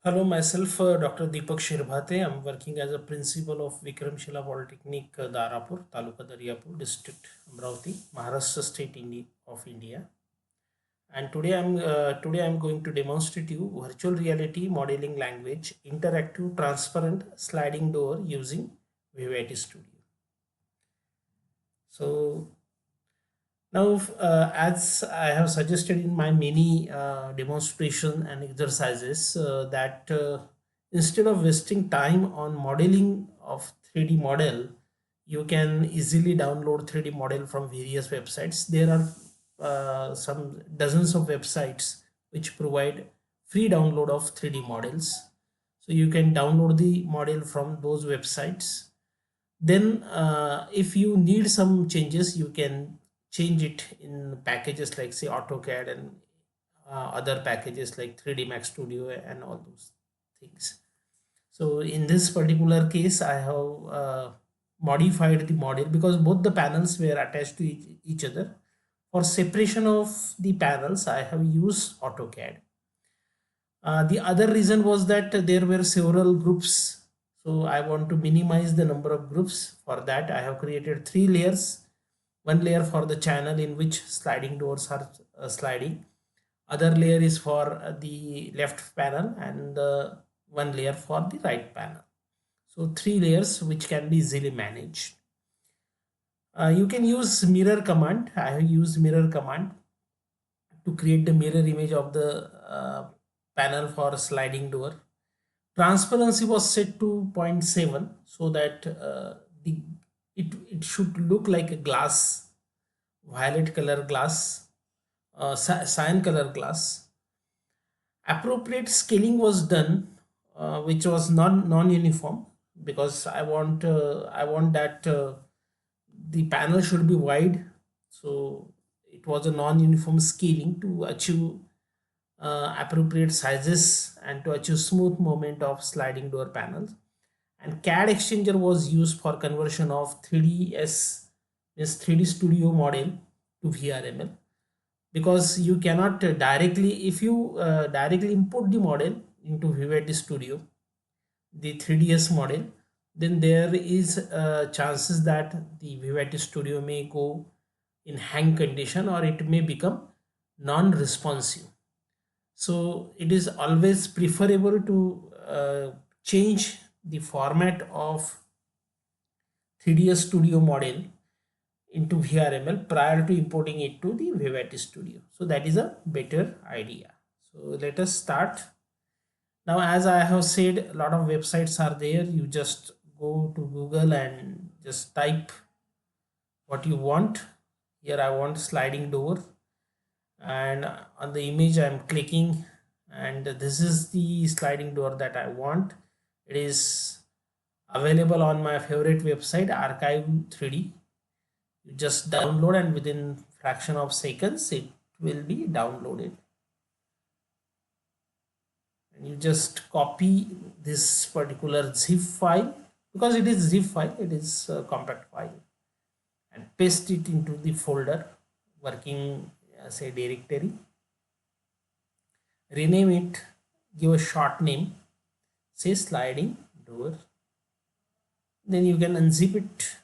Hello, myself Dr. Dipak Shirbhate. I'm working as a principal of Vikramshila Polytechnic, Darapur, Taluka Daryapur District, Amravati, Maharashtra State, of India. And today I'm going to demonstrate you virtual reality modeling language, interactive, transparent sliding door using Vivaty Studio. So now, as I have suggested in my many demonstration and exercises, that instead of wasting time on modeling of 3D model, you can easily download 3D model from various websites. There are some dozens of websites which provide free download of 3D models. So you can download the model from those websites. Then if you need some changes, you can change it in packages like say AutoCAD and other packages like 3D Max Studio and all those things. So in this particular case, I have modified the model because both the panels were attached to each other. For separation of the panels, I have used AutoCAD. The other reason was that there were several groups. So I want to minimize the number of groups. For that, I have created three layers. One layer for the channel in which sliding doors are sliding. Other layer is for the left panel and one layer for the right panel. So three layers which can be easily managed. You can use mirror command. I have used mirror command to create the mirror image of the panel for sliding door. Transparency was set to zero point 0.7 so that it should look like a glass, violet color glass, cyan color glass. Appropriate scaling was done, which was non-uniform, because I want that the panel should be wide. So it was a non-uniform scaling to achieve appropriate sizes and to achieve smooth movement of sliding door panels. And CAD exchanger was used for conversion of 3ds, means 3D studio model to VRML, because you cannot directly, if you directly import the model into Vivaty Studio, the 3ds model, then there is chances that the Vivaty Studio may go in hang condition or it may become non-responsive. So it is always preferable to change the format of 3ds studio model into VRML prior to importing it to the Vivaty Studio. So that is a better idea. So let us start. Now, as I have said, a lot of websites are there. You just go to Google and just type what you want. Here I want sliding door, and on the image I'm clicking, and this is the sliding door that I want. It is available on my favorite website, Archive 3D. You just download and within fraction of seconds it will be downloaded, and you just copy this particular zip file, because it is zip file, it is a compact file, and paste it into the folder working as a directory. Rename it, give a short name, say sliding door. Then you can unzip it,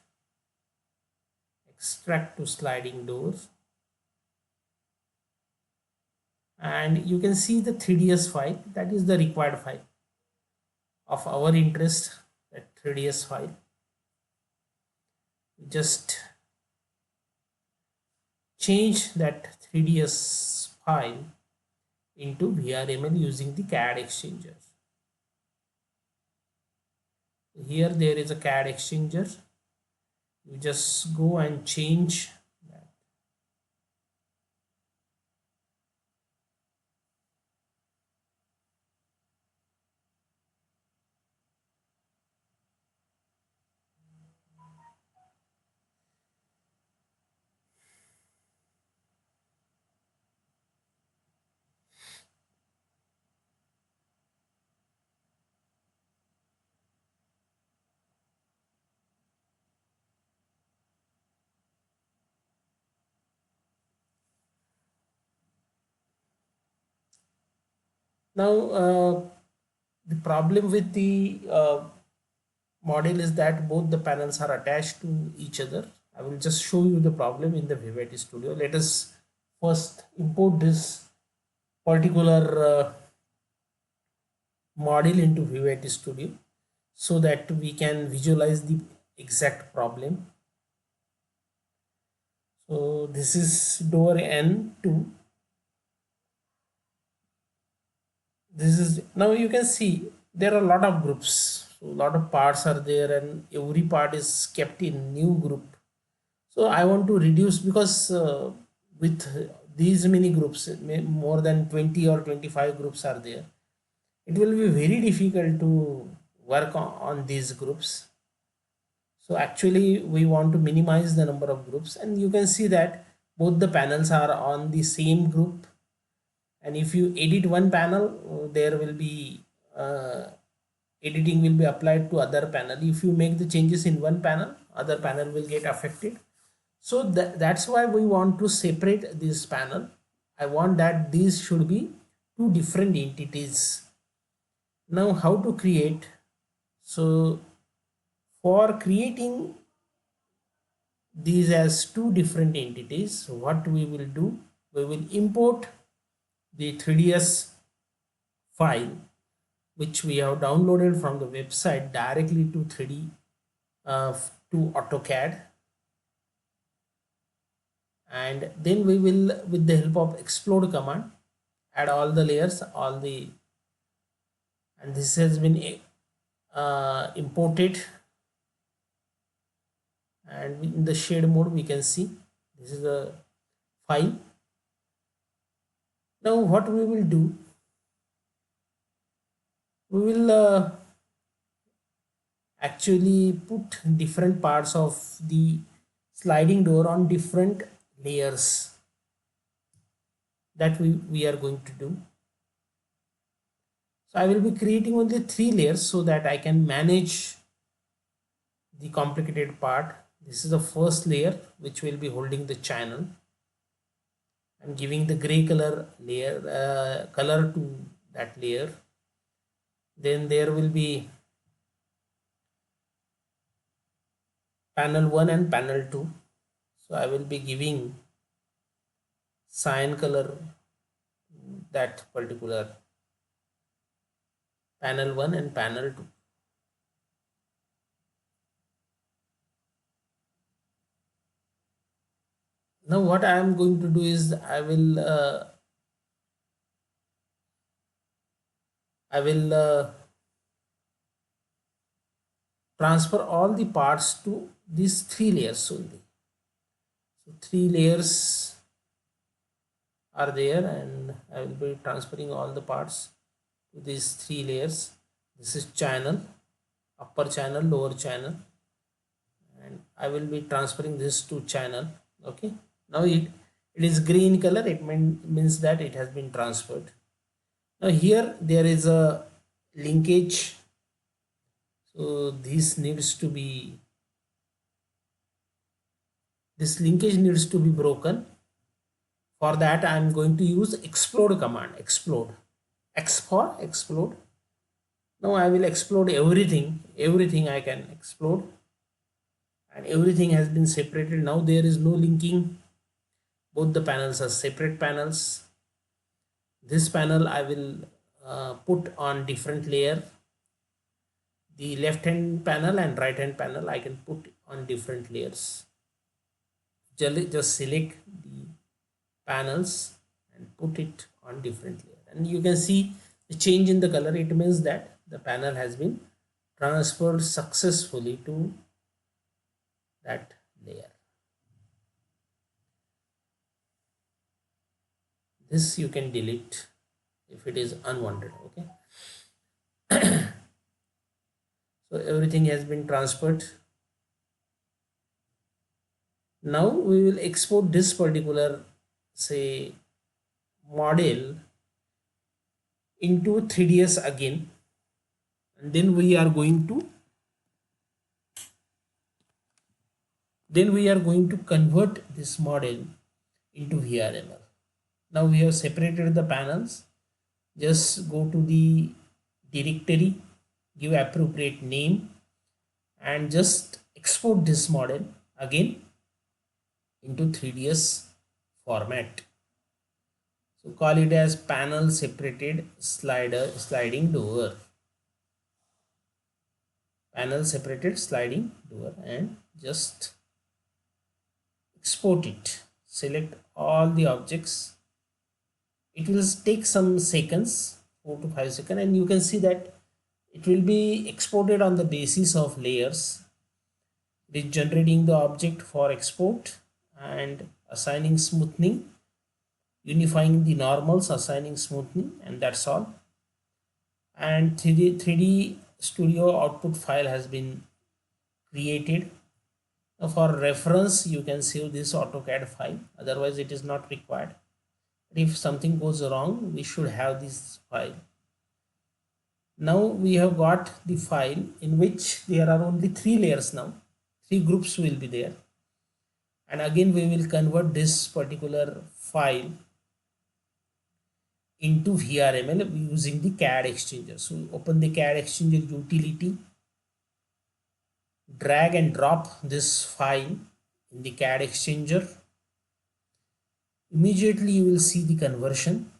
extract to sliding doors, and you can see the 3ds file. That is the required file of our interest, that 3ds file. Just change that 3ds file into VRML using the CAD exchanger. Here there is a CAD exchanger. You just go and change that. Now The problem with the model is that both the panels are attached to each other. I will just show you the problem in the Vivaty Studio. Let us first import this particular model into Vivaty Studio so that we can visualize the exact problem. So this is door N2. This is, now you can see there are a lot of groups. So a lot of parts are there and every part is kept in new group. So I want to reduce because with these many groups, more than 20 or 25 groups are there. It will be very difficult to work on these groups. So actually we want to minimize the number of groups, and you can see that both the panels are on the same group. And if you edit one panel, there will be editing will be applied to other panel. If you make the changes in one panel, other panel will get affected. So that's why we want to separate this panel. I want that these should be two different entities. Now how to create? So for creating these as two different entities, what we will do, we will import the 3ds file which we have downloaded from the website directly to 3D to AutoCAD, and then we will, with the help of explode command, add all the layers, all the, and this has been imported, and in the shade mode we can see this is a file. Now what we will do, we will actually put different parts of the sliding door on different layers that we are going to do. So I will be creating only 3 layers so that I can manage the complicated part. This is the first layer which will be holding the channel. I'm giving the gray color layer color to that layer. Then there will be panel 1 and panel 2. So I will be giving cyan color to that particular panel 1 and panel 2. Now what I am going to do is I will transfer all the parts to these 3 layers only. So 3 layers are there, and I will be transferring all the parts to these 3 layers. This is channel, upper channel, lower channel, and I will be transferring this to channel. Okay, now it is green color. It means that it has been transferred. Now here there is a linkage, so this linkage needs to be broken. For that I am going to use explode command. Explode, X for explode. Now I will explode everything I can explode, and everything has been separated. Now there is no linking, both the panels are separate panels. This panel I will put on different layer. The left hand panel and right hand panel I can put on different layers. Just select the panels and put it on different layer, and you can see the change in the color. It means that the panel has been transferred successfully to that layer. This you can delete if it is unwanted. Okay, so everything has been transferred. Now we will export this particular, say, model into 3ds again, and then we are going to convert this model into Vrml. Now we have separated the panels. Just go to the directory, give appropriate name, and just export this model again into 3ds format. So call it as panel separated sliding door, panel separated sliding door, and just export it. Select all the objects. It will take some seconds, 4 to 5 seconds, and you can see that it will be exported on the basis of layers. It is generating the object for export and assigning smoothing, unifying the normals, assigning smoothing, and that's all. And 3D Studio output file has been created. Now for reference, you can save this AutoCAD file, otherwise it is not required. But if something goes wrong, we should have this file. Now we have got the file in which there are only 3 layers now. 3 groups will be there. And again we will convert this particular file into Vrml using the CAD exchanger. So open the CAD exchanger utility, drag and drop this file in the CAD exchanger. Immediately you will see the conversion.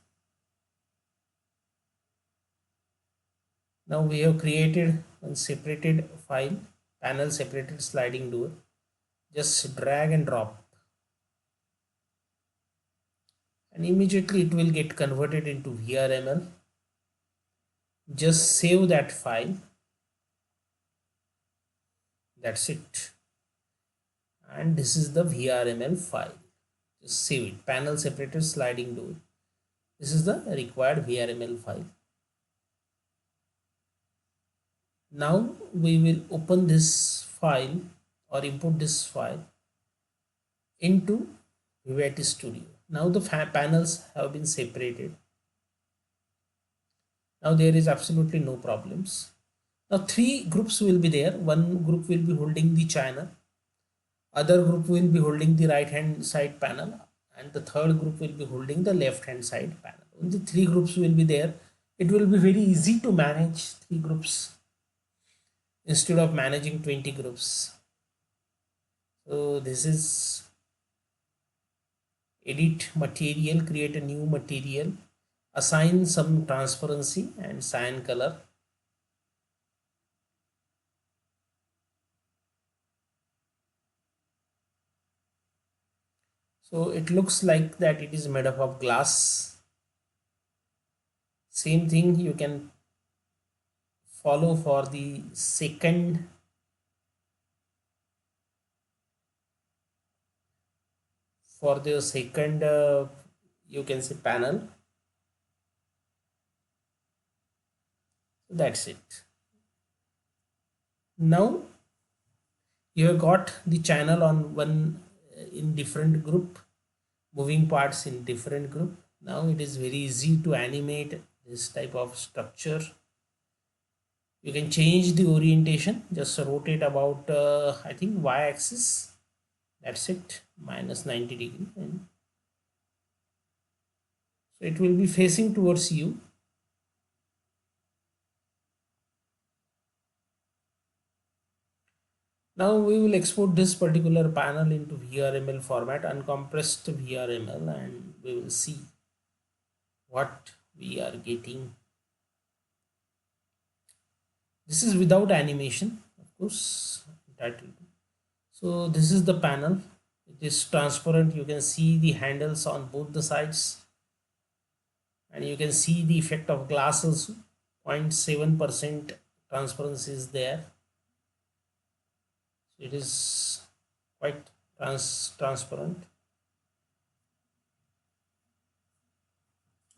Now we have created one separated file, panel separated sliding door. Just drag and drop, and immediately it will get converted into Vrml. Just save that file. That's it. And this is the Vrml file. Just save it. Panel separated sliding door. This is the required Vrml file. Now we will open this file or import this file into Vivaty Studio. Now the panels have been separated. Now there is absolutely no problems. Now 3 groups will be there. One group will be holding the channel, other group will be holding the right hand side panel, and the third group will be holding the left hand side panel. Only 3 groups will be there. It will be very easy to manage 3 groups instead of managing 20 groups. So this is edit material, create a new material, assign some transparency and cyan color. So it looks like that it is made up of glass. Same thing you can follow for the second you can say panel. That's it. Now you have got the channel on one in different group, moving parts in different group. Now it is very easy to animate this type of structure. You can change the orientation, just rotate about I think y-axis. That's it, minus 90 degree, and so it will be facing towards you. Now we will export this particular panel into Vrml format, uncompressed Vrml, and we will see what we are getting. This is without animation, of course. So this is the panel. It is transparent. You can see the handles on both the sides, and you can see the effect of glass also. 0.7% transparency is there. It is quite transparent.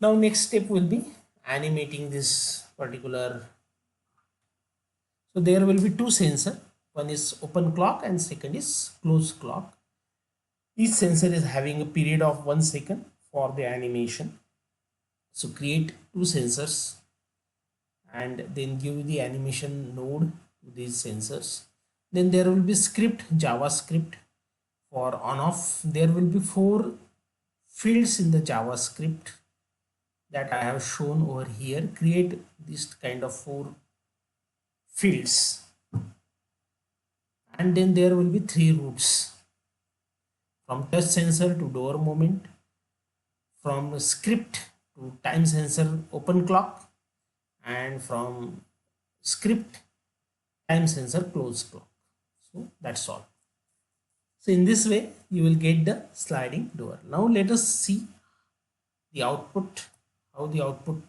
Now next step will be animating this particular. So there will be 2 sensors. One is open clock and second is close clock. Each sensor is having a period of 1 second for the animation. So create 2 sensors and then give the animation node to these sensors. Then there will be script, JavaScript for on off. There will be 4 fields in the JavaScript. that I have shown over here, create this kind of four fields, and then there will be three routes: from touch sensor to door movement, from script to time sensor open clock, and from script time sensor close clock. So that's all. So in this way you will get the sliding door. Now let us see the output, how the output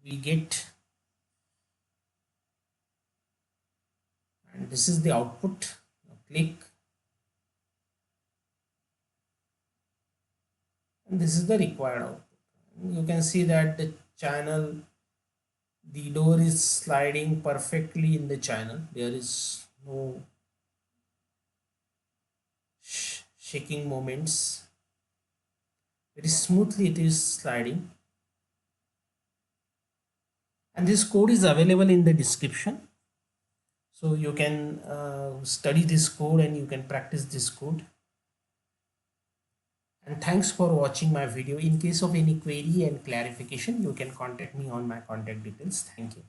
we get. And this is the output. Now click, and this is the required output. You can see that the channel, the door is sliding perfectly in the channel. There is no shaking moments. Very smoothly it is sliding, and this code is available in the description, so you can study this code and you can practice this code. And thanks for watching my video. In case of any query and clarification, you can contact me on my contact details. Thank you.